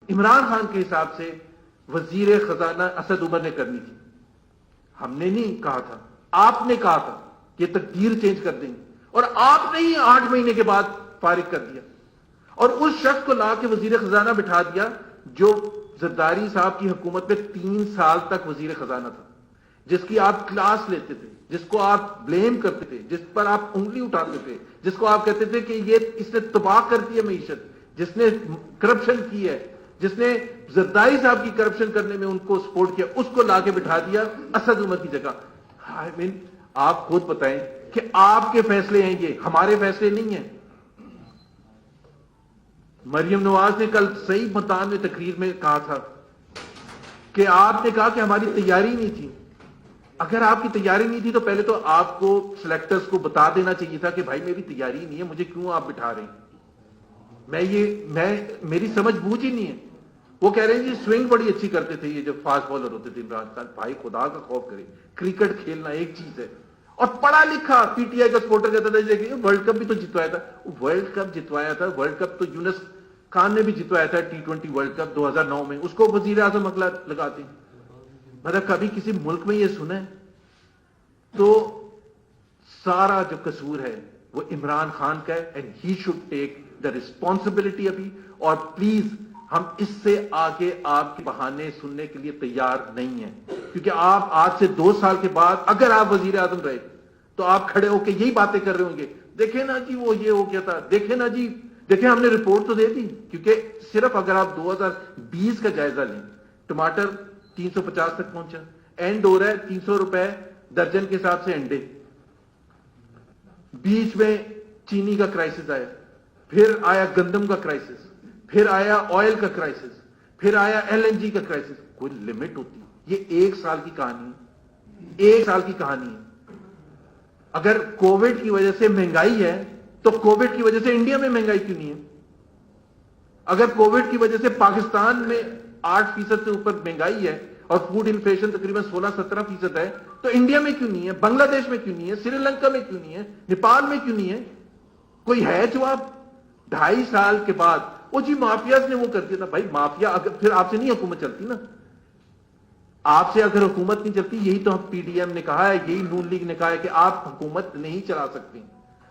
عمران خان کے حساب سے وزیر خزانہ اسد عمر نے کرنی تھی. ہم نے نہیں کہا تھا, آپ نے کہا تھا کہ تقدیر چینج کر دیں گے, اور آپ نے ہی 8 مہینے کے بعد فارغ کر دیا, اور اس شخص کو لا کے وزیر خزانہ بٹھا دیا جو زرداری صاحب کی حکومت میں 3 سال تک وزیر خزانہ تھا, جس کی آپ کلاس لیتے تھے, جس کو آپ بلیم کرتے تھے, جس پر آپ انگلی اٹھاتے تھے, جس کو آپ کہتے تھے کہ یہ اس نے تباہ کر دی ہے معیشت, جس نے کرپشن کی ہے, جس نے زرداری صاحب کی کرپشن کرنے میں ان کو سپورٹ کیا, اس کو لا کے بٹھا دیا اسد عمر کی جگہ. آپ خود بتائیں کہ آپ کے فیصلے ہیں یہ, ہمارے فیصلے نہیں ہیں. مریم نواز نے کل صحیح مکان میں تقریر میں کہا تھا کہ آپ نے کہا کہ ہماری تیاری نہیں تھی. اگر آپ کی تیاری نہیں تھی تو پہلے تو آپ کو سلیکٹرز کو بتا دینا چاہیے تھا کہ بھائی میری تیاری نہیں ہے, مجھے کیوں آپ بٹھا رہے ہیں. میری سمجھ بوجھ ہی نہیں ہے. وہ کہہ رہے ہیں جی سوئنگ بڑی اچھی کرتے تھے یہ جب فاسٹ بالر ہوتے تھے عمران خان. بھائی خدا کا خوف کرے, کرکٹ کھیلنا ایک چیز ہے, اور پڑھا لکھا پی ٹی آئی کا سپورٹر کہتا تھا دیکھیے ورلڈ کپ بھی تو جتوایا تھا. ورلڈ کپ جتوایا تھا, ورلڈ کپ تو یونس خان نے بھی جتوایا تھا T20 ورلڈ کپ 2009 میں, اس کو وزیر اعظم اگلا لگاتے ہیں. مطلب کبھی کسی ملک میں یہ سنا ہے؟ تو سارا جو قصور ہے وہ عمران خان کا ہے, and he should take the responsibility ابھی. اور پلیز ہم اس سے آگے آپ کے بہانے سننے کے لیے تیار نہیں ہیں, کیونکہ آپ آج سے 2 سال کے بعد اگر آپ وزیر اعظم رہے تو آپ کھڑے ہو کے یہی باتیں کر رہے ہوں گے, دیکھیں نا جی وہ یہ ہو گیا تھا, دیکھیں نا جی, دیکھیں ہم نے رپورٹ تو دے دی. کیونکہ صرف اگر آپ 2020 کا جائزہ لیں, ٹماٹر 350 تک پہنچا, اینڈ ہو رہا ہے 300 روپے درجن کے حساب سے انڈے. بیچ میں چینی کا کرائسس آیا, پھر آیا گندم کا کرائسس, پھر آیا آئل کا کرائسس, پھر آیا LNG کا کرائسس. کوئی لمٹ ہوتی ہے؟ یہ 1 سال کی کہانی ہے, 1 سال کی کہانی ہے. اگر کووڈ کی وجہ سے مہنگائی ہے تو کووڈ کی وجہ سے انڈیا میں مہنگائی کیوں نہیں ہے؟ اگر کووڈ کی وجہ سے پاکستان میں 8% سے اوپر مہنگائی ہے اور فوڈ انفلیشن تقریباً 16-17% ہے, تو انڈیا میں کیوں نہیں ہے, بنگلہ دیش میں کیوں نہیں ہے, سری لنکا میں کیوں نہیں ہے, نیپال میں کیوں نہیں ہے؟ کوئی ہے جواب؟ 2.5 سال کے بعد وہ جی مافیاز نے وہ کر دیا تھا. بھائی مافیا اگر پھر آپ سے نہیں حکومت چلتی نا, آپ سے اگر حکومت نہیں چلتی, یہی تو ہم PDM نے کہا ہے, یہی نون لیگ نے کہا ہے کہ آپ حکومت نہیں چلا سکتے.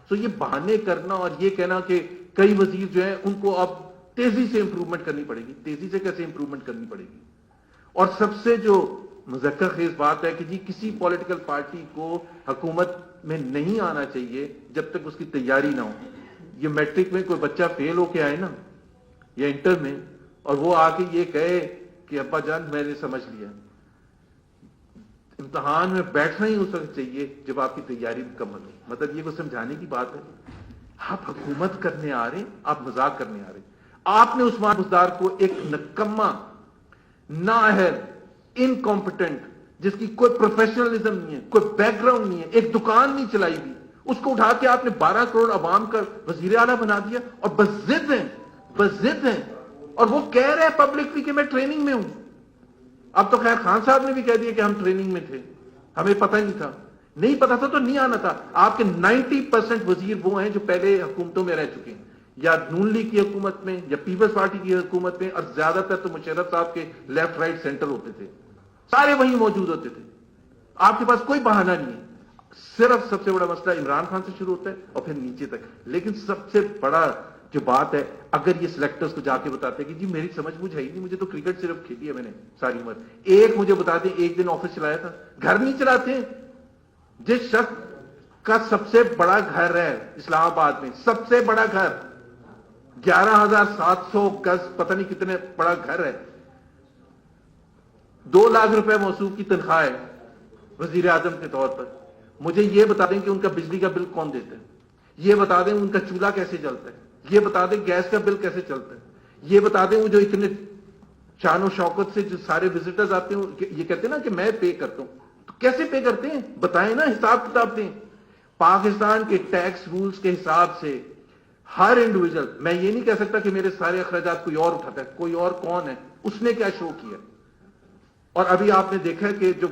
سو یہ بہانے کرنا اور یہ کہنا کہ کئی وزیر جو ہیں ان کو اب تیزی سے امپروومنٹ کرنی پڑے گی, تیزی سے کیسے امپروومنٹ کرنی پڑے گی؟ اور سب سے جو مذکر خیز بات ہے کہ جی کسی پولیٹیکل پارٹی کو حکومت میں نہیں آنا چاہیے جب تک اس کی تیاری نہ ہو. یہ میٹرک میں کوئی بچہ فیل ہو کے آئے نا, یا انٹر میں, اور وہ آ کے یہ کہے کہ ابا جان میں نے سمجھ لیا, امتحان میں بیٹھنا ہی اس وقت چاہیے جب آپ کی تیاری مکمل ہو. مطلب یہ کوئی سمجھانے کی بات ہے؟ آپ حکومت کرنے آ رہے ہیں, آپ مذاق کرنے آ رہے ہیں. آپ نے عثمان بزدار کو ایک نکما, نااہل, انکمپٹنٹ, جس کی کوئی پروفیشنلزم نہیں ہے, کوئی بیک گراؤنڈ نہیں ہے, ایک دکان نہیں چلائی ہوئی, اس کو اٹھا کے آپ نے 12 کروڑ عوام کا وزیر اعلیٰ بنا دیا, اور بس ضد ہیں, اور وہ کہہ رہے ہیں پبلکلی کہ میں ٹریننگ میں ہوں. اب تو خیر خان صاحب نے بھی کہہ دیا کہ ہم ٹریننگ میں تھے, ہمیں پتہ نہیں تھا. نہیں پتا تھا تو نہیں آنا تھا. آپ کے 90% وزیر وہ ہیں جو پہلے حکومتوں میں رہ چکے ہیں, یا نون لیگ کی حکومت میں یا پیپلز پارٹی کی حکومت میں, اور زیادہ تر تو مشرف صاحب کے لیفٹ رائٹ سینٹر ہوتے تھے, سارے وہیں موجود ہوتے تھے. آپ کے پاس کوئی بہانہ نہیں ہے. صرف سب سے بڑا مسئلہ عمران خان سے شروع ہوتا ہے اور پھر نیچے تک. لیکن سب سے بڑا جو بات ہے, اگر یہ سلیکٹرز کو جا کے بتاتے کہ جی میری سمجھ مجھ ہے ہی نہیں, مجھے تو کرکٹ صرف کھیلی ہے میں نے ساری عمر, ایک مجھے بتا دیں ایک دن آفس چلایا تھا. گھر نہیں چلاتے. جس شخص کا سب سے بڑا گھر ہے اسلام آباد میں, سب سے بڑا گھر 11,700 گز, پتہ نہیں کتنے بڑا گھر ہے, 2 لاکھ روپے موصوف کی تنخواہ ہے وزیر اعظم کے طور پر. مجھے یہ بتا دیں کہ ان کا بجلی کا بل کون دیتا ہے, یہ بتا دیں ان کا چولہا کیسے چلتا ہے, یہ بتا دیں گیس کا بل کیسے چلتا ہے, یہ بتا دیں وہ جو اتنے شان و شوکت سے جو سارے وزٹرز آتے ہیں, یہ کہتے ہیں نا کہ میں پے کرتا ہوں, تو کیسے پے کرتے ہیں بتائیں نا, حساب کتاب دیں. پاکستان کے ٹیکس رولز کے حساب سے ہر انڈیویجل, میں یہ نہیں کہہ سکتا کہ میرے سارے اخراجات کوئی اور اٹھاتا ہے, کوئی اور کون ہے, اس نے کیا شو کیا. اور ابھی آپ نے دیکھا کہ جو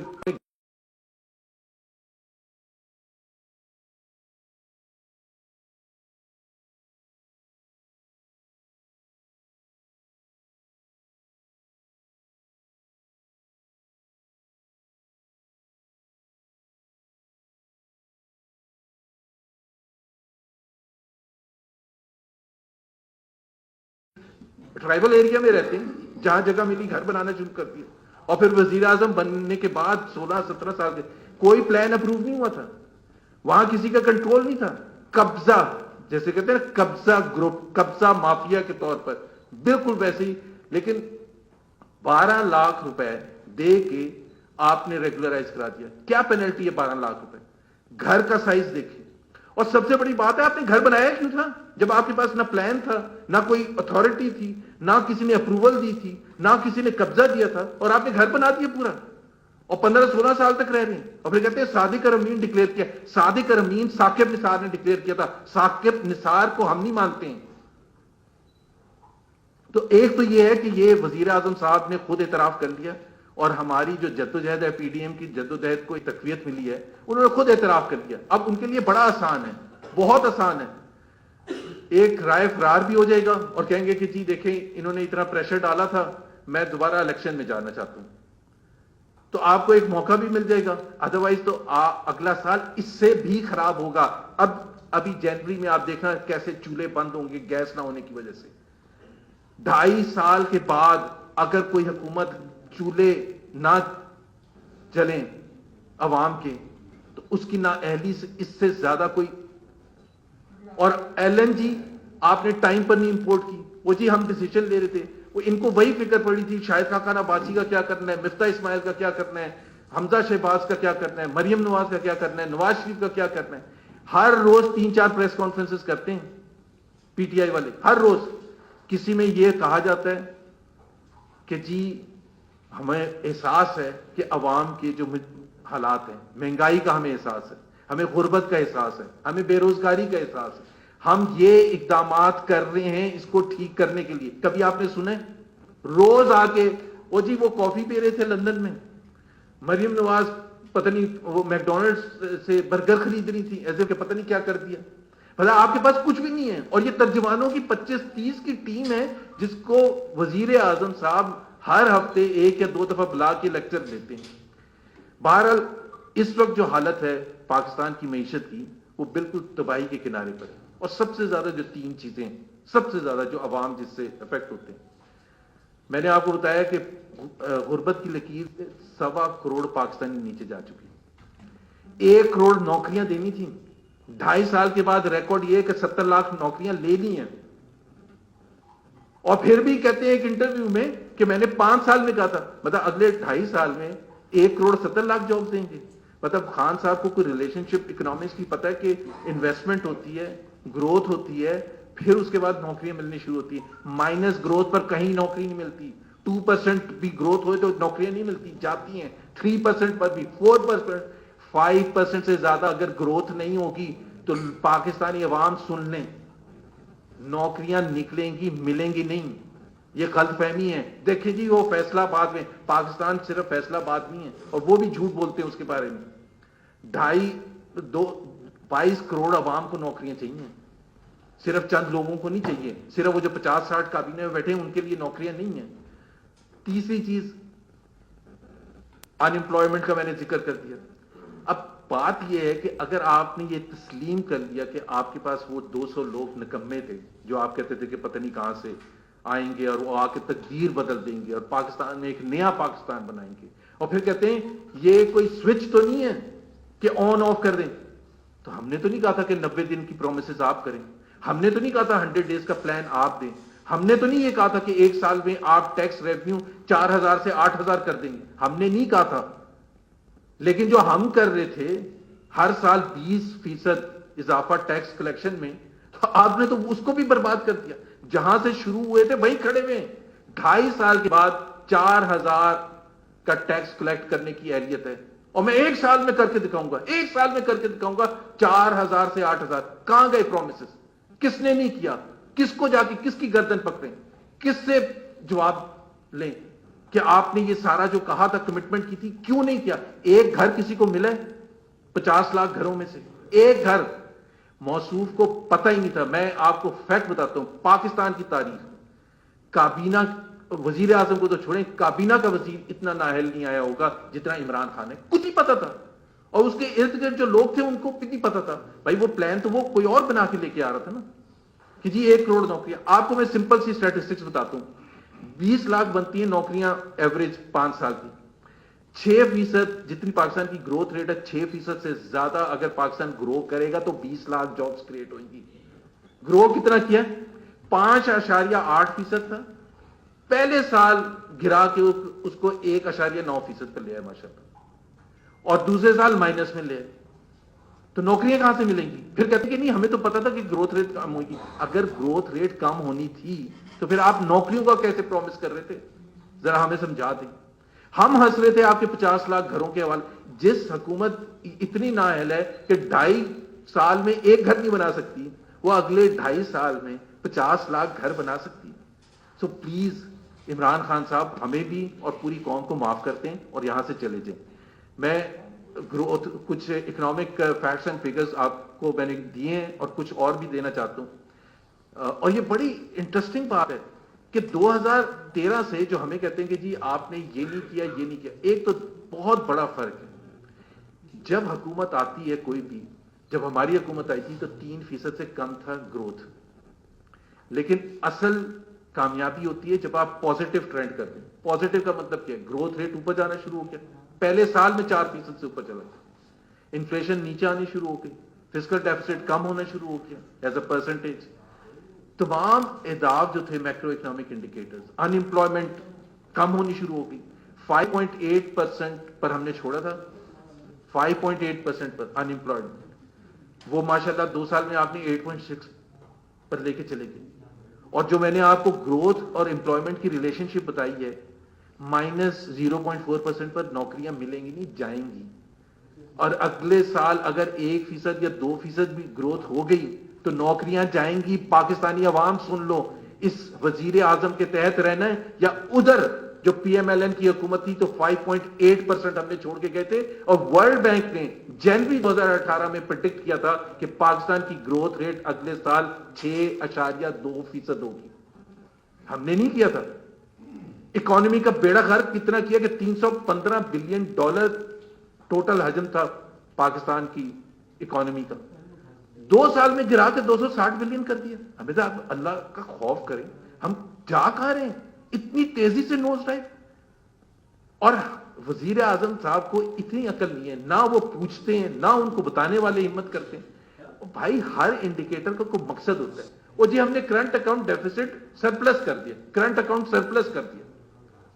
ٹرائبل ایریا میں رہتے ہیں، جہاں جگہ ملی گھر بنانا شروع کر دیا، اور پھر وزیر اعظم بننے کے بعد 16-17 سال کے کوئی پلان اپروو نہیں ہوا تھا، وہاں کسی کا کنٹرول نہیں تھا، قبضہ جیسے کہتے ہیں قبضہ گروپ، قبضہ مافیا کے طور پر، بالکل ویسے ہی. لیکن 12 لاکھ روپے دے کے آپ نے ریگولرائز کرا دیا. کیا پینلٹی ہے 12 لاکھ روپے؟ گھر کا سائز دیکھیں. اور سب سے بڑی بات ہے، آپ نے گھر بنایا کیوں تھا جب آپ کے پاس نہ پلان تھا، نہ کوئی اتھارٹی تھی، نہ کسی نے اپروول دی تھی، نہ کسی نے قبضہ دیا تھا، اور آپ نے گھر بنا دیا پورا اور 15-16 سال تک رہ رہے ہیں. اور پھر کہتے ہیں صادق امین ڈکلیئر کیا. صادق امین ثاقب نثار نے ڈکلیئر کیا تھا. ثاقب نثار کو ہم نہیں مانتے ہیں. تو ایک تو یہ ہے کہ یہ وزیر اعظم صاحب نے خود اعتراف کر لیا، اور ہماری جو جدوجہد ہے پی ڈی ایم کی جدوجہد کو تقویت ملی ہے، انہوں نے خود اعتراف کر لیا. اب ان کے لیے بڑا آسان ہے، بہت آسان ہے. ایک رائے فرار بھی ہو جائے گا اور کہیں گے کہ جی دیکھیں انہوں نے اتنا پریشر ڈالا تھا، میں دوبارہ الیکشن میں جانا چاہتا ہوں. تو آپ کو ایک موقع بھی مل جائے گا. ادروائز تو اگلا سال اس سے بھی خراب ہوگا. ابھی جنوری میں آپ دیکھنا کیسے چولہے بند ہوں گے گیس نہ ہونے کی وجہ سے. 2.5 سال کے بعد اگر کوئی حکومت چولہے نہ جلیں عوام کے تو اس کی نااہلی سے اس سے زیادہ کوئی. اور ایل این جی آپ نے ٹائم پر نہیں امپورٹ کی. وہ جی ہم ڈیسیجن لے رہے تھے، وہ ان کو وہی فکر پڑی تھی شاہد خاقان عباسی کا کیا کرنا ہے، مفتاح اسماعیل کا کیا کرنا ہے، حمزہ شہباز کا کیا کرنا ہے، مریم نواز کا کیا کرنا ہے، نواز شریف کا کیا کرنا ہے. ہر روز 3-4 پریس کانفرنسز کرتے ہیں پی ٹی آئی والے، ہر روز. کسی میں یہ کہا جاتا ہے کہ جی ہمیں احساس ہے کہ عوام کے جو حالات ہیں، مہنگائی کا ہمیں احساس ہے، ہمیں غربت کا احساس ہے، ہمیں بے روزگاری کا احساس ہے، ہم یہ اقدامات کر رہے ہیں اس کو ٹھیک کرنے کے لیے. کبھی آپ نے سنا ہے؟ روز آ کے وہ جی وہ کافی پی رہے تھے لندن میں، مریم نواز پتہ نہیں وہ میک ڈونلڈز سے برگر خرید رہی تھی، ایسے کہ پتہ نہیں کیا کر دیا. بھلا آپ کے پاس کچھ بھی نہیں ہے، اور یہ ترجمانوں کی 25-30 کی ٹیم ہے جس کو وزیر اعظم صاحب ہر ہفتے 1 یا 2 دفعہ بلا کے لیکچر لیتے ہیں. بہرحال اس وقت جو حالت ہے پاکستان کی معیشت کی، وہ بالکل تباہی کے کنارے پر ہے. اور سب سے زیادہ جو 3 چیزیں سب سے زیادہ جو عوام جس سے افیکٹ ہوتے ہیں، میں نے آپ کو بتایا کہ غربت کی لکیر سے 1.25 کروڑ پاکستانی نیچے جا چکی ہے. 1 کروڑ نوکریاں دینی تھیں، 2.5 سال کے بعد ریکارڈ یہ کہ 70 لاکھ نوکریاں لے لی ہیں. اور پھر بھی کہتے ہیں ایک انٹرویو میں کہ میں نے 5 سال میں کہا تھا. مطلب اگلے 2.5 سال میں 1 کروڑ 70 لاکھ جاب دیں گے. مطلب خان صاحب کو کوئی ریلیشن شپ اکنامکس کی پتہ ہے کہ انویسٹمنٹ ہوتی ہے، گروتھ ہوتی ہے، پھر اس کے بعد نوکریاں ملنی شروع ہوتی ہیں. مائنس گروتھ پر کہیں نوکری نہیں ملتی. 2% بھی گروتھ ہوئے تو نوکریاں نہیں ملتی، جاتی ہیں. 3% پر بھی، 4%، 5% سے زیادہ اگر گروتھ نہیں ہوگی تو پاکستانی عوام سن لیں، نوکریاں نکلیں گی، ملیں گی نہیں. یہ غلط فہمی ہے. دیکھیں جی وہ فیصلہ آباد میں، پاکستان صرف فیصلہ آباد نہیں ہے، اور وہ بھی جھوٹ بولتے ہیں اس کے بارے میں. 22 کروڑ عوام کو نوکریاں چاہیے، صرف چند لوگوں کو نہیں چاہیے. صرف وہ جو 50-60 کابینہ میں بیٹھے ہیں ان کے لیے نوکریاں نہیں ہیں. تیسری چیز ان امپلائمنٹ کا میں نے ذکر کر دیا. اب بات یہ ہے کہ اگر آپ نے یہ تسلیم کر لیا کہ آپ کے پاس وہ 200 لوگ نکمے تھے جو آپ کہتے تھے کہ پتہ نہیں کہاں سے آئیں گے اور وہ آ کے تقدیر بدل دیں گے اور پاکستان میں ایک نیا پاکستان بنائیں گے، اور پھر کہتے ہیں یہ کوئی سوئچ تو نہیں ہے کہ آن آف کر دیں. تو ہم نے تو نہیں کہا تھا کہ 90 دن کی پرومسز آپ کریں، ہم نے تو نہیں کہا تھا 100 ڈیز کا پلان آپ دیں، ہم نے تو نہیں یہ کہا تھا کہ 1 سال میں آپ ٹیکس ریونیو 4,000 سے 8,000 کر دیں گے، ہم نے نہیں کہا تھا. لیکن جو ہم کر رہے تھے ہر سال 20% اضافہ ٹیکس کلیکشن میں، تو آپ نے تو اس کو بھی برباد کر دیا. جہاں سے شروع ہوئے تھے وہیں کھڑے ہوئے. 2.5 سال کے بعد 4,000 کا ٹیکس کلیکٹ کرنے کی اہلیت ہے، اور میں 1 سال میں کر کے دکھاؤں گا، 1 سال میں کر کے دکھاؤں گا 4,000 سے 8,000. کہاں گئے پرومسز؟ کس نے نہیں کیا؟ کس کو جا کے کس کی گردن پکڑیں؟ کس سے جواب لیں کہ آپ نے یہ سارا جو کہا تھا کمٹمنٹ کی تھی کیوں نہیں کیا؟ ایک گھر کسی کو ملا ہے 50 لاکھ گھروں میں سے؟ ایک گھر موصوف کو پتہ ہی نہیں تھا. میں آپ کو فیکٹ بتاتا ہوں، پاکستان کی تاریخ کابینہ، وزیر اعظم کو تو چھوڑیں، کابینہ کا وزیر اتنا نااہل نہیں آیا ہوگا جتنا عمران خان ہے. کچھ ہی پتا تھا، اور اس کے ارد گرد جو لوگ تھے ان کو بھی نہیں پتا تھا. بھائی وہ پلان تو وہ کوئی اور بنا کے لے کے آ رہا تھا نا. کہ جی 1 کروڑ نوکریاں. آپ کو میں سمپل سی اسٹیٹسٹکس بتاتا ہوں. 20 لاکھ بنتی ہیں نوکریاں ایوریج 5 سال کی. 6% جتنی پاکستان کی گروتھ ریٹ ہے، 6% سے زیادہ اگر پاکستان گرو کرے گا تو 20 لاکھ جابز کریٹ ہوئیں گی. گرو کتنا کیا؟ 5.8% تھا. پہلے سال گرا کے اس کو 1.9% پر لے آئے ماشاء اللہ، اور دوسرے سال مائنس میں لے آئے. تو نوکریاں کہاں سے ملیں گی؟ پھر کہتے ہیں کہ نہیں ہمیں تو پتا تھا کہ گروتھ ریٹ کم ہوگی. اگر گروتھ ریٹ کم ہونی تھی تو پھر آپ نوکریوں کا کیسے پرومس کر رہے تھے؟ ذرا ہمیں سمجھا دیں. ہم ہنس رہے تھے آپ کے 50 لاکھ گھروں کے حوالے. جس حکومت اتنی نااہل ہے کہ 2.5 سال میں 1 گھر نہیں بنا سکتی، وہ اگلے 2.5 سال میں 50 لاکھ گھر بنا سکتی. سو پلیز عمران خان صاحب ہمیں بھی اور پوری قوم کو معاف کرتے ہیں اور یہاں سے چلے جائیں. میں گروتھ کچھ اکنامک فیکٹس اینڈ فگرز آپ کو میں نے دیے ہیں اور کچھ اور بھی دینا چاہتا ہوں. اور یہ بڑی انٹرسٹنگ بات ہے کہ 2013 سے جو ہمیں کہتے ہیں کہ جی آپ نے یہ نہیں کیا یہ نہیں کیا. ایک تو بہت بڑا فرق ہے. جب حکومت آتی ہے کوئی بھی، جب ہماری حکومت آئی تھی تو 3% سے کم تھا گروتھ. لیکن اصل کامیابی ہوتی ہے جب آپ پازیٹو ٹرینڈ کرتے ہیں. پازیٹو کا مطلب کیا ہے؟ گروتھ ریٹ اوپر جانا شروع ہو گیا. پہلے سال میں 4% سے اوپر چلا گیا. انفلیشن نیچے آنی شروع ہو گئی. فسکل ڈیفیسٹ کم ہونا شروع ہو گیا ایز اے پرسنٹیج. تمام اہداف جو تھے میکرو اکنامک انڈیکیٹرز، ان امپلائمنٹ کم ہونی شروع ہو گئی. 5.8% پر ہم نے چھوڑا تھا. 5.8% پر ان امپلائمنٹ، وہ ماشاءاللہ 2 سال میں آپ نے 8.6 پر لے کے چلے گئے. اور جو میں نے آپ کو گروتھ اور امپلائمنٹ کی ریلیشن شپ بتائی ہے، -0.4% پر نوکریاں ملیں گی نہیں، جائیں گی. اور اگلے سال اگر 1% یا 2% بھی گروتھ ہو گئی تو نوکریاں جائیں گی. پاکستانی عوام سن لو، اس وزیر اعظم کے تحت رہنا ہے یا ادھر جو پی ایم ایل این کی حکومت تھی تو 5.8% ہم نے چھوڑ کے گئے تھے. اور ورلڈ بینک نے جنوری 2018 میں پریڈکٹ کیا تھا کہ پاکستان کی گروتھ ریٹ اگلے سال 6.2% ہوگی. ہم نے نہیں کیا تھا. اکانومی کا بیڑا غرق کتنا کیا کہ $315 بلین ٹوٹل حجم تھا پاکستان کی اکانومی کا. 2 سال میں گرا کے 260 بلین کر دیا. ہمیں تو آپ اللہ کا خوف کریں، ہم جا کہاں رہے ہیں اتنی تیزی سے نوز ڈائیو. اور وزیر اعظم صاحب کو اتنی عقل نہیں ہے، نہ وہ پوچھتے ہیں نہ ان کو بتانے والے ہمت کرتے ہیں. بھائی ہر انڈیکیٹر کا کوئی مقصد ہوتا ہے. وہ جی ہم نے کرنٹ اکاؤنٹ ڈیفیسٹ سرپلس کر دیا، کرنٹ اکاؤنٹ سرپلس کر دیا،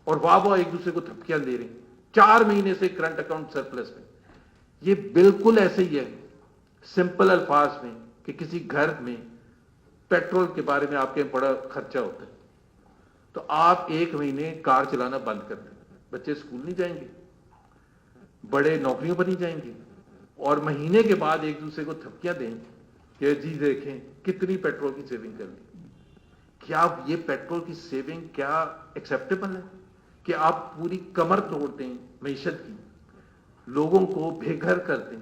اور واہ ایک دوسرے کو تھپکیاں دے رہے ہیں. 4 مہینے سے کرنٹ اکاؤنٹ سرپلس میں. یہ بالکل ایسے ہی ہے سمپل الفاظ میں کہ کسی گھر میں پیٹرول کے بارے میں آپ کے بڑا خرچہ ہوتا ہے تو آپ 1 مہینے کار چلانا بند کر دیں. بچے اسکول نہیں جائیں گے، بڑے نوکریوں پر نہیں جائیں گے، اور مہینے کے بعد ایک دوسرے کو تھپکیاں دیں کہ جی دیکھیں کتنی پیٹرول کی سیونگ کر لی. کیا یہ پیٹرول کی سیونگ کیا ایکسیپٹیبل ہے کہ آپ پوری کمر توڑ دیں معیشت کی، لوگوں کو بے گھر کر دیں،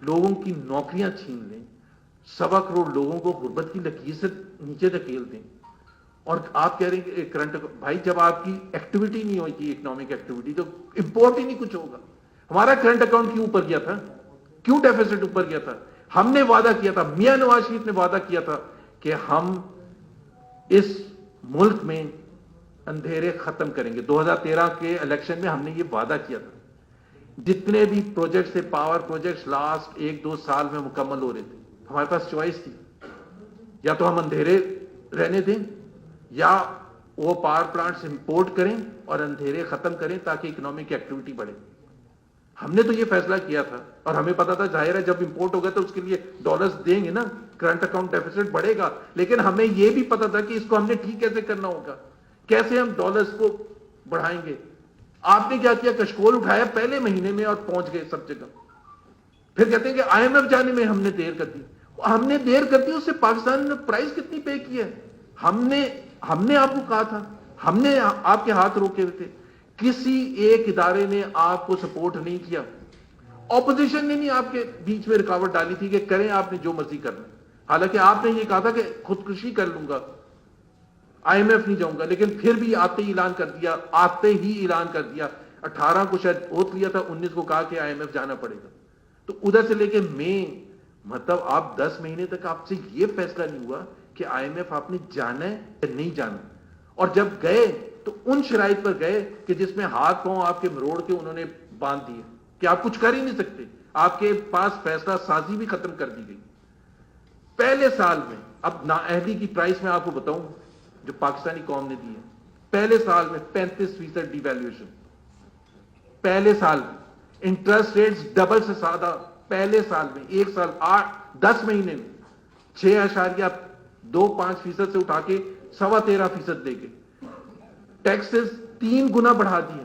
لوگوں کی نوکریاں چھین لیں، 1.25 کروڑ لوگوں کو غربت کی لکیر سے نیچے دھکیل دیں، اور آپ کہہ رہے ہیں کہ کرنٹ. بھائی جب آپ کی ایکٹیویٹی نہیں ہوئی اکنامک ایکٹیویٹی تو امپورٹ ہی نہیں کچھ ہوگا. ہمارا کرنٹ اکاؤنٹ کیوں اوپر گیا تھا؟ کیوں ڈیفیسٹ اوپر گیا تھا؟ ہم نے وعدہ کیا تھا، میاں نواز شریف نے وعدہ کیا تھا کہ ہم اس ملک میں اندھیرے ختم کریں گے. 2013 کے الیکشن میں ہم نے یہ وعدہ کیا تھا. جتنے بھی پروجیکٹس تھے پاور پروجیکٹس لاسٹ 1-2 سال میں مکمل ہو رہے تھے. ہمارے پاس چوائس تھی، یا تو ہم اندھیرے رہنے دیں یا وہ پاور پلانٹس امپورٹ کریں اور اندھیرے ختم کریں تاکہ اکنامک ایکٹیویٹی بڑھے. ہم نے تو یہ فیصلہ کیا تھا اور ہمیں پتا تھا ظاہر ہے جب امپورٹ ہوگا تو اس کے لیے ڈالرز دیں گے نا، کرنٹ اکاؤنٹ ڈیفیسٹ بڑھے گا. لیکن ہمیں یہ بھی پتا تھا کہ اس کو ہم نے ٹھیک کیسے کرنا ہوگا، کیسے ہم ڈالرز کو بڑھائیں گے. آپ نے کیا کیا؟ کشکول اٹھایا پہلے مہینے میں اور پہنچ گئے سب جگہ. پھر کہتے ہیں کہ آئی ایم ایف جانے میں ہم نے دیر کر دی. ہم نے دیر کر دی، اس سے پاکستان نے پرائز کتنی پے کی ہے. ہم نے آپ کو کہا تھا، ہم نے آپ کے ہاتھ روکے ہوئے تھے. کسی ایک ادارے نے آپ کو سپورٹ نہیں کیا. اپوزیشن نے نہیں آپ کے بیچ میں رکاوٹ ڈالی تھی کہ کریں آپ نے جو مرضی کرنا. حالانکہ آپ نے یہ کہا تھا کہ خودکشی کر لوں گا، آئی ایم ایف نہیں جاؤں گا. لیکن پھر بھی آتے ہی اعلان کر دیا 18 کو شاید اوت لیا تھا، 19 کو کہا کہ آئی ایم ایف جانا پڑے گا. تو ادھر سے لے کے مئی، مطلب آپ 10 مہینے تک آپ سے یہ فیصلہ نہیں ہوا کہ IMF آپ نے جانا ہے یا نہیں جانا, اور جب گئے تو ان شرائط پر گئے کہ جس میں ہاتھ پاؤں آپ کے مروڑ کے انہوں نے باندھ دیے کہ آپ کچھ کر ہی نہیں سکتے, آپ کے پاس فیصلہ سازی بھی ختم کر دی گئی. پہلے سال میں, اب نااہلی کی پرائس میں آپ کو بتاؤں جو پاکستانی قوم نے دی ہے, پہلے سال میں 35% ڈی ویلیویشن, پہلے سال میں انٹرسٹ ریٹس ڈبل سے زیادہ, پہلے سال میں, ایک سال 10 مہینے میں 6.25% سے اٹھا کے 13.25% دے کے, ٹیکسز 3 گنا بڑھا دیے,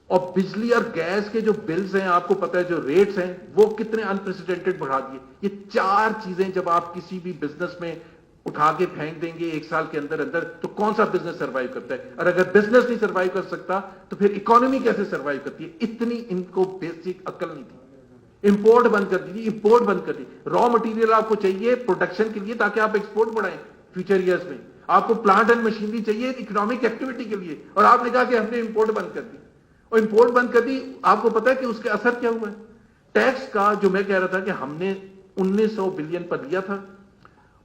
اور بجلی اور گیس کے جو بلز ہیں آپ کو پتہ ہے جو ریٹس ہیں وہ کتنے انپریسیڈنٹڈ بڑھا دیے. یہ 4 چیزیں جب آپ کسی بھی بزنس میں اٹھا کے پھینک دیں گے ایک سال کے اندر اندر, تو کون سا بزنس سروائیو کرتا ہے؟ اور اگر بزنس نہیں سروائیو کر سکتا تو پھر اکانومی کیسے سروائیو کرتی ہے؟ اتنی ان کو بیسک عقل نہیں تھی. امپورٹ بند کر دیجیے, امپورٹ بند کر دیجیے. را مٹیریل آپ کو چاہیے پروڈکشن کے لیے تاکہ آپ ایکسپورٹ بڑھائیں فیوچر ایئرز میں, آپ کو پلانٹ اینڈ مشینری چاہیے اکنامک ایکٹیویٹی کے لیے, اور آپ نے کہا کہ ہم نے امپورٹ بند کر دی, اور امپورٹ بند کر دی. آپ کو پتا ہے کہ اس کے اثر کیا ہوا ہے؟ ٹیکس کا جو میں کہہ رہا تھا کہ ہم نے 1900 بلین پر لیا تھا,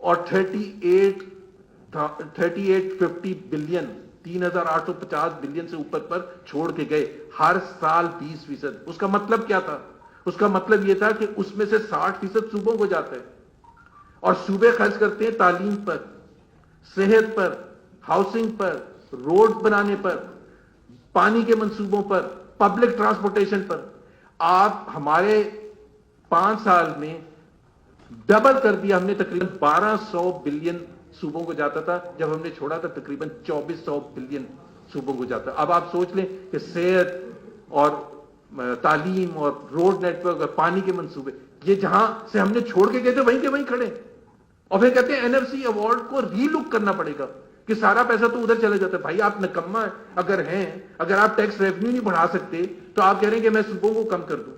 اور 3850 بلین 3850 بلین سے اوپر پر چھوڑ کے گئے ہر سال 20%. اس کا مطلب کیا تھا؟ اس کا مطلب یہ تھا کہ اس میں سے 60% صوبوں کو جاتا ہے, اور صوبے خرچ کرتے ہیں تعلیم پر, صحت پر, ہاؤسنگ پر, روڈ بنانے پر, پانی کے منصوبوں پر, پبلک ٹرانسپورٹیشن پر. آپ ہمارے 5 سال میں ڈبل کر دیا ہم نے, تقریباً 1200 بلین صوبوں کو جاتا تھا, جب ہم نے چھوڑا تھا تقریباً 2400 بلین صوبوں کو جاتا. اب آپ سوچ لیں کہ صحت اور تعلیم اور روڈ نیٹ ورک اور پانی کے منصوبے, یہ جہاں سے ہم نے چھوڑ کے گئے تھے وہیں کے وہیں کھڑے, اور پھر کہتے ہیں NFC ایوارڈ کو ری لک کرنا پڑے گا کہ سارا پیسہ تو ادھر چلا جاتا ہے. بھائی آپ نکما اگر ہیں, اگر آپ ٹیکس ریونیو نہیں بڑھا سکتے تو آپ کہہ رہے ہیں کہ میں صوبوں کو کم کر دوں.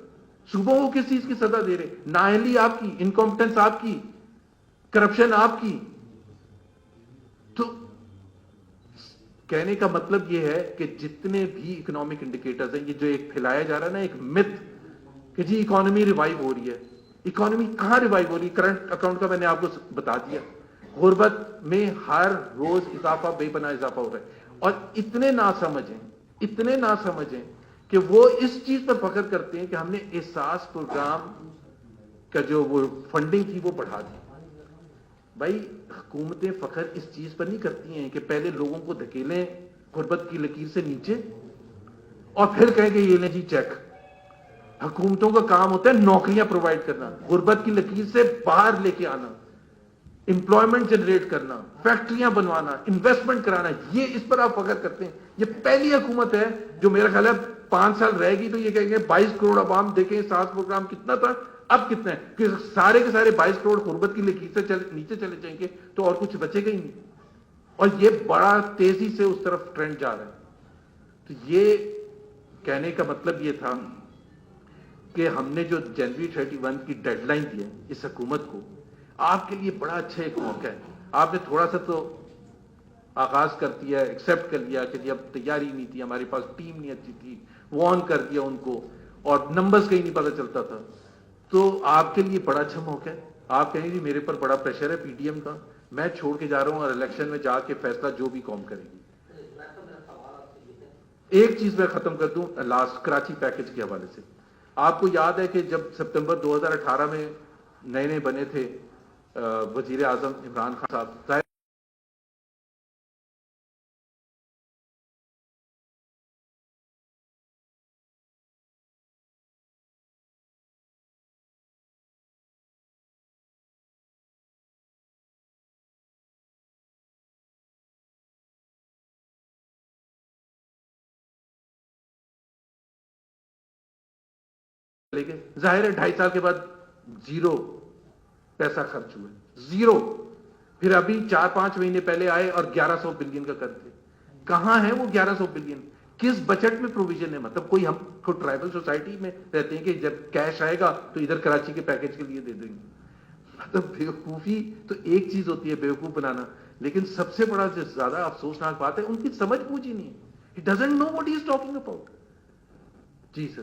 صوبوں کو کس چیز کی سزا دے رہے؟ نااہلی آپ کی, انکمپٹنس آپ کی, کرپشن آپ کی. تو کہنے کا مطلب یہ ہے کہ جتنے بھی اکنامک انڈیکیٹرز ہیں, یہ جو ایک پھیلایا جا رہا ہے نا ایک مت کہ جی اکانومی ریوائیو ہو رہی ہے, اکانومی کہاں ریوائیو ہو رہی ہے؟ کرنٹ اکاؤنٹ کا میں نے آپ کو بتا دیا, غربت میں ہر روز اضافہ, بے پناہ اضافہ ہو رہا ہے. اور اتنے ناسمجھ ہیں کہ وہ اس چیز پر فخر کرتے ہیں کہ ہم نے احساس پروگرام کا جو وہ فنڈنگ تھی وہ بڑھا دی. بھائی حکومتیں فخر اس چیز پر نہیں کرتی ہیں کہ پہلے لوگوں کو دھکیلیں غربت کی لکیر سے نیچے اور پھر کہیں کہ یہ لیں جی چیک. حکومتوں کا کام ہوتا ہے نوکریاں پرووائڈ کرنا, غربت کی لکیر سے باہر لے کے آنا, امپلائمنٹ جنریٹ کرنا, فیکٹریاں بنوانا, انویسٹمنٹ کرانا. یہ اس پر آپ فخر کرتے ہیں. یہ پہلی حکومت ہے جو میرا خیال ہے 5 سال رہے گی تو یہ کہیں گے 22 کروڑ عوام دیکھیں ساس پروگرام کتنا تھا اب کتنا ہے, کہ سارے کے سارے 22 کروڑ غربت کی لکیر سے نیچے چلے جائیں گے تو اور کچھ بچے گا ہی نہیں. اور یہ بڑا تیزی سے اس طرف ٹرینڈ جا رہا ہے. تو یہ کہنے کا مطلب یہ تھا کہ ہم نے جو جنوری 31 کی ڈیڈ لائن دی ہے اس حکومت کو, آپ کے لیے بڑا اچھا ایک موقع ہے. آپ نے تھوڑا سا تو آغاز کر دیا, ایکسیپٹ کر لیا کہ اب تیاری نہیں تھی, ہمارے پاس ٹیم نہیں اچھی تھی, وارن کر دیا ان کو, اور نمبرز کا ہی نہیں پتہ چلتا تھا. تو آپ کے لیے بڑا اچھا موقع ہے. آپ کہیں گے میرے پر بڑا پریشر ہے PDM کا, میں چھوڑ کے جا رہا ہوں اور الیکشن میں جا کے فیصلہ جو بھی قوم کرے گی. ایک چیز میں ختم کر دوں لاسٹ, کراچی پیکج کے حوالے سے. آپ کو یاد ہے کہ جب سپتمبر 2018 میں نئے بنے تھے وزیر اعظم عمران خان صاحب, ظاہر ہے 2.5 سال کے بعد زیرو پیسہ خرچ ہوا, زیرو. پھر ابھی 4-5 مہینے پہلے آئے اور 1100 بلین کا قرض ہے. کہاں ہے وہ 1100 بلین؟ کس بجٹ میں پروویژن ہے؟ مطلب کوئی ہم کو ٹرائبل سوسائٹی میں رہتے ہیں کہ جب کیش آئے گا تو ادھر کراچی کے پیکج کے لیے دے دیں گے. مطلب بیوقوفی تو ایک چیز ہوتی ہے بیوقوف بنانا, لیکن سب سے بڑا جو زیادہ افسوسناک بات ہے ان کی سمجھ بوجھ ہی نہیں ہے. He doesn't know what he is talking about. جی سر.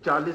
40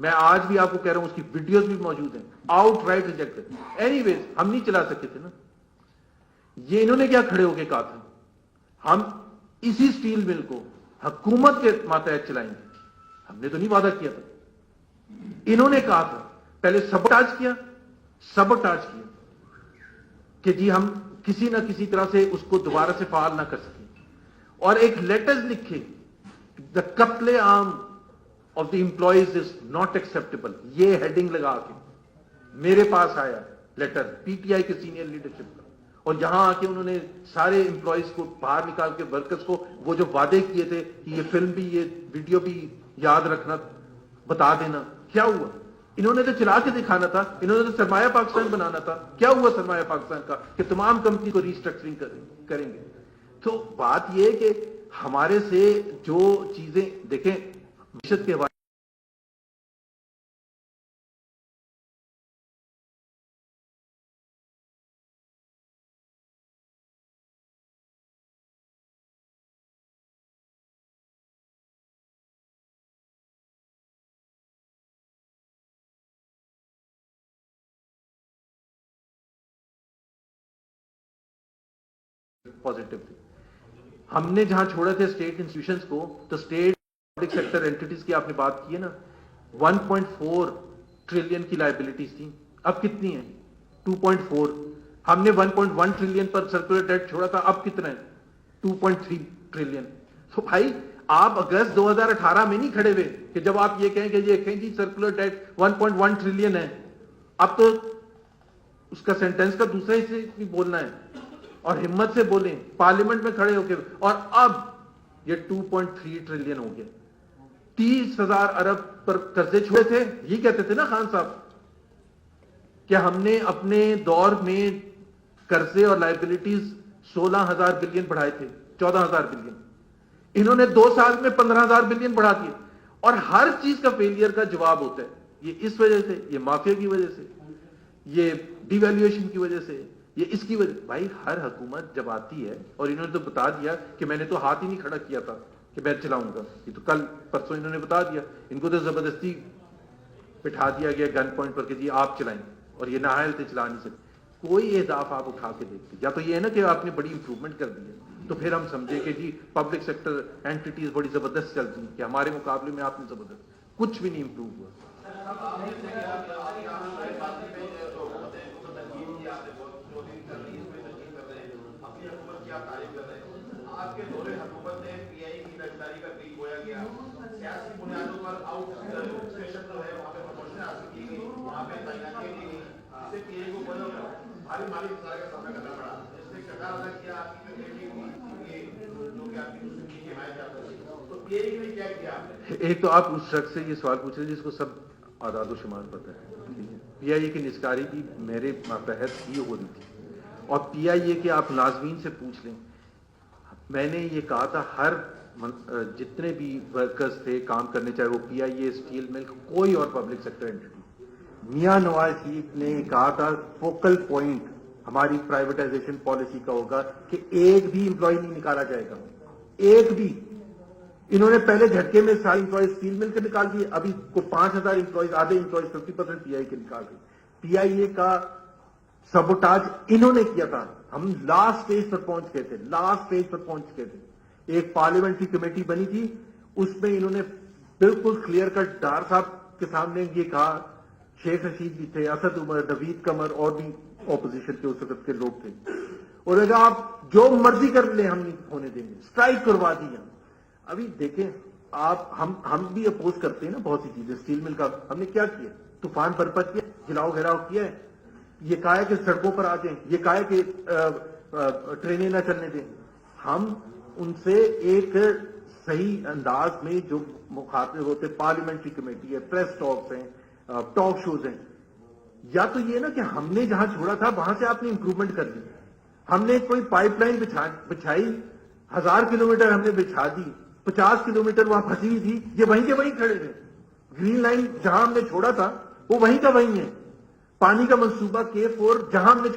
میں آج بھی آپ کو کہہ رہا ہوں اس کی ویڈیوز بھی موجود ہیں, آؤٹ رائٹ ریجیکٹڈ. اینی ویز ہم نہیں چلا سکتے تھے نا. یہ انہوں نے کیا کھڑے ہو کے کہا تھا, ہم اسی سٹیل مل کو حکومت کے ماتحت چلائیں گے. ہم نے تو نہیں وعدہ کیا تھا. انہوں نے کہا تھا, پہلے سبوٹاج کیا کہ جی ہم کسی نہ کسی طرح سے اس کو دوبارہ سے فعال نہ کر سکیں, اور ایک لیٹرز لکھے, دا قتل عام of the employees is not acceptable, یہ ہیڈنگ لگا کے میرے پاس آیا لیٹر پی ٹی آئی کے سینئر لیڈرشپ کا, اور یہاں آ کے انہوں نے سارے امپلائیز کو باہر نکال کے ورکرز کو وہ جو وعدے کیے تھے کہ یہ فلم بھی یہ ویڈیو بھی یاد رکھنا, بتا دینا. کیا ہوا؟ انہوں نے تو چلا کے دکھانا تھا, انہوں نے تو سرمایہ پاکستان بنانا تھا. کیا ہوا سرمایہ پاکستان کا کہ تمام کمپنی کو ریسٹرکچرنگ کریں گے. تو بات یہ کہ ہمارے سے جو چیزیں دیکھیں معیشت کے حوالے پازیٹو تھے. ہم نے جہاں چھوڑے تھے اسٹیٹ انسٹیٹیوشنز کو, تو اسٹیٹ پبلک سیکٹر اینٹیز کی آپ نے بات کی ہے نا, 1.4 ٹریلین کی لائبلٹیز تھیں. اب کتنی ہیں؟ 2.4. ہم نے 1.1 ٹریلین پر سرکولر ڈیٹ چھوڑا تھا, اب کتنا ہے؟ 2.3 ٹریلین. تو بھائی آپ اگست 2018 میں نہیں کھڑے ہوئے کہ جب آپ یہ کہیں کہ یہ کہیں جی سرکولر ڈیٹ 1.1 ٹریلین ہے. اب تو اس کا سینٹینس کا دوسرا حصہ بھی بولنا ہے, اور ہمت سے بولیں پارلیمنٹ میں کھڑے ہو کے. اور اب یہ 2.3 ٹریلین ہو گیا. 30,000 ارب پر قرضے چھوڑے تھے. یہ کہتے تھے نا خان صاحب کہ ہم نے اپنے دور میں قرضے اور لائبلٹیز 16,000 بلین بڑھائے تھے, 14,000 بلین. انہوں نے 2 سال میں 15,000 بلین بڑھا دیے. اور ہر چیز کا فیلئر کا جواب ہوتا ہے یہ اس وجہ سے, یہ مافیا کی وجہ سے, یہ ڈی ویلیویشن کی وجہ سے, یہ اس کی وجہ. بھائی ہر حکومت جب آتی ہے, اور انہوں نے تو بتا دیا کہ میں نے تو ہاتھ ہی نہیں کھڑا کیا تھا کہ میں چلاؤں گا, یہ تو کل پرسوں انہوں نے بتا دیا. ان کو تو زبردستی بٹھا دیا گیا گن پوائنٹ پر کہ جی آپ چلائیں, اور یہ نااہل تھے, چلا نہیں سکتے. کوئی اہداف آپ اٹھا کے دیکھتے, یا تو یہ ہے نا کہ آپ نے بڑی امپروومنٹ کر دی ہے, تو پھر ہم سمجھے کہ جی پبلک سیکٹر اینٹیز بڑی زبردست چلتی ہیں کہ ہمارے مقابلے میں آپ نے زبردست. کچھ بھی نہیں امپروو ہوا. آپ کے دور حکومت نے پی آئی کی داخلداری کا بریک ہویا گیا, سیاسی بنیادوں پر آؤٹ اسٹیشن جو ہے وہاں پہ پروموشن حاصل کی گئی, وہاں پہ تعیناتیاں کی گئی, اس سے پی آئی کو بڑا بھاری مالی خسارے کا سامنا کرنا پڑا. اس نے کردار ادا کیا آپ کی جو کہ آپ کی دوسری کی حمایت کرتا تھی. تو پی آئی نے کیا کیا؟ ایک تو آپ اس شخص سے یہ سوال پوچھ رہے ہیں جس کو سب اعداد و شمار پتہ ہے. پی آئی اے کی نسکاری بھی میرے ماتحت یہ ہو رہی تھی, اور پی آئی اے کے آپ ناظرین سے پوچھ لیں, میں نے یہ کہا تھا ہر جتنے بھی ورکرز تھے کام کرنے, چاہے وہ پی آئی اے, اسٹیل مل, کوئی اور public sector anti, Mian Nawaz Sharif نے کہا تھا فوکل پوائنٹ ہماری پرائیویٹائزیشن پالیسی کا ہوگا کہ ایک بھی امپلائی نہیں نکالا جائے گا, ایک بھی. انہوں نے پہلے جھٹکے میں سارے امپلائیز اسٹیل مل کے نکال دیے, ابھی کو 5,000 امپلائیز, آدھے امپلائیز 50% پی آئی کے نکال دیے. پی آئی اے کا سبوٹاج انہوں نے کیا تھا. ہم لاسٹ سٹیج پر پہنچ گئے تھے, لاسٹ سٹیج پر پہنچ گئے تھے. ایک پارلیمنٹری کمیٹی بنی تھی, اس میں انہوں نے بالکل کلیئر کٹ ڈار صاحب کے سامنے یہ کہا, شیخ رشید بھی تھے, اسد عمر, نوید قمر, اور بھی اپوزیشن کے اس وقت کے لوگ تھے, اور اگر آپ جو مرضی کر لیں ہم نہیں ہونے دیں گے, اسٹرائک کروا دیا. ابھی دیکھیں آپ, ہم بھی اپوز کرتے ہیں نا بہت سی چیزیں. اسٹیل مل کا ہم نے کیا کیا, طوفان برپا کیا, جلاؤ گھیراؤ کیا ہے, یہ کہا ہے کہ سڑکوں پر آ جائیں, یہ کہا ہے کہ ٹرینیں نہ چلنے دیں. ہم ان سے ایک صحیح انداز میں جو مخاطب ہوتے, پارلیمنٹری کمیٹی ہے, پریس ٹاکس ہیں, ٹاک شوز ہیں, یا تو یہ نا کہ ہم نے جہاں چھوڑا تھا وہاں سے آپ نے امپروومنٹ کر دی. ہم نے کوئی پائپ لائن بچھائی, 1000 کلومیٹر ہم نے بچھا دی, 50 کلومیٹر وہاں پھنسی ہوئی تھی, یہ وہیں کے وہیں کھڑے تھے. گرین لائن جہاں ہم نے چھوڑا تھا وہ وہیں کا وہیں ہے. پانی کا منصوبہ K4 جہاں ہم نے